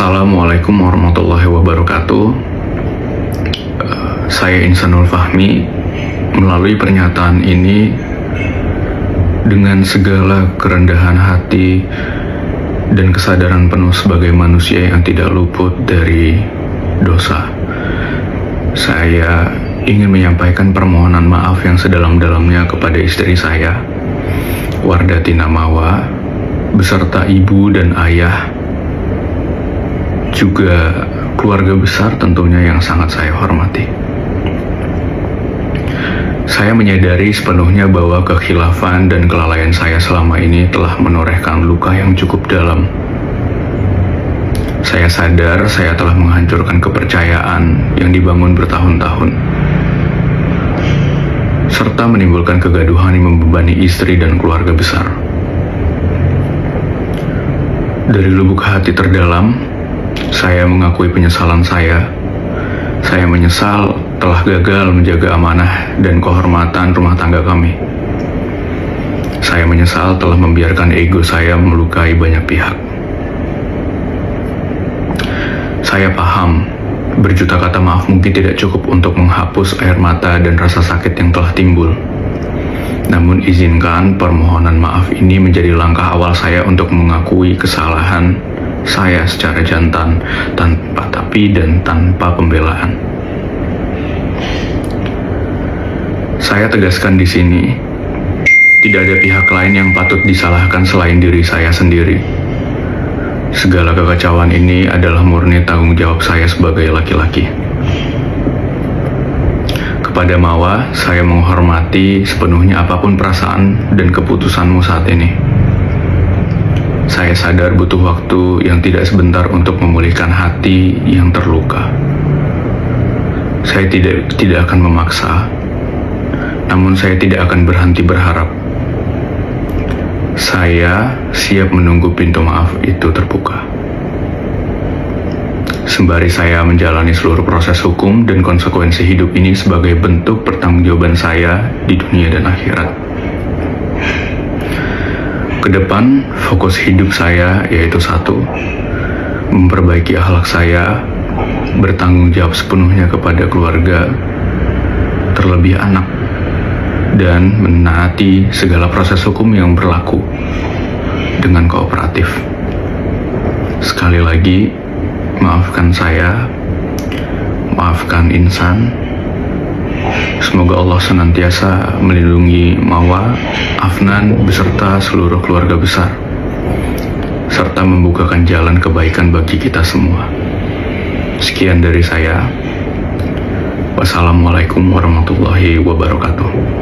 Assalamualaikum warahmatullahi wabarakatuh. Saya Insanul Fahmi. Melalui pernyataan ini, dengan segala kerendahan hati dan kesadaran penuh sebagai manusia yang tidak luput dari dosa, saya ingin menyampaikan permohonan maaf yang sedalam-dalamnya kepada istri saya, Wardati Namawa, beserta ibu dan ayah, juga keluarga besar tentunya yang sangat saya hormati. Saya menyadari sepenuhnya bahwa kekhilafan dan kelalaian saya selama ini telah menorehkan luka yang cukup dalam. Saya sadar saya telah menghancurkan kepercayaan yang dibangun bertahun-tahun, serta menimbulkan kegaduhan yang membebani istri dan keluarga besar. Dari lubuk hati terdalam, saya mengakui penyesalan saya. Saya menyesal telah gagal menjaga amanah dan kehormatan rumah tangga kami. Saya menyesal telah membiarkan ego saya melukai banyak pihak. Saya paham, berjuta kata maaf mungkin tidak cukup untuk menghapus air mata dan rasa sakit yang telah timbul. Namun izinkan permohonan maaf ini menjadi langkah awal saya untuk mengakui kesalahan saya secara jantan, tanpa tapi dan tanpa pembelaan. Saya tegaskan di sini, tidak ada pihak lain yang patut disalahkan selain diri saya sendiri. Segala kekacauan ini adalah murni tanggung jawab saya sebagai laki-laki. Kepada Mawa, saya menghormati sepenuhnya apapun perasaan dan keputusanmu saat ini. Saya sadar butuh waktu yang tidak sebentar untuk memulihkan hati yang terluka. Saya tidak akan memaksa, namun saya tidak akan berhenti berharap. Saya siap menunggu pintu maaf itu terbuka. Sembari saya menjalani seluruh proses hukum dan konsekuensi hidup ini sebagai bentuk pertanggungjawaban saya di dunia dan akhirat. Kedepan, fokus hidup saya yaitu satu, memperbaiki akhlak saya, bertanggung jawab sepenuhnya kepada keluarga, terlebih anak, dan menaati segala proses hukum yang berlaku dengan kooperatif. Sekali lagi, maafkan saya, maafkan Insan. Semoga Allah senantiasa melindungi Mawa, Afnan, beserta seluruh keluarga besar, serta membukakan jalan kebaikan bagi kita semua. Sekian dari saya. Wassalamualaikum warahmatullahi wabarakatuh.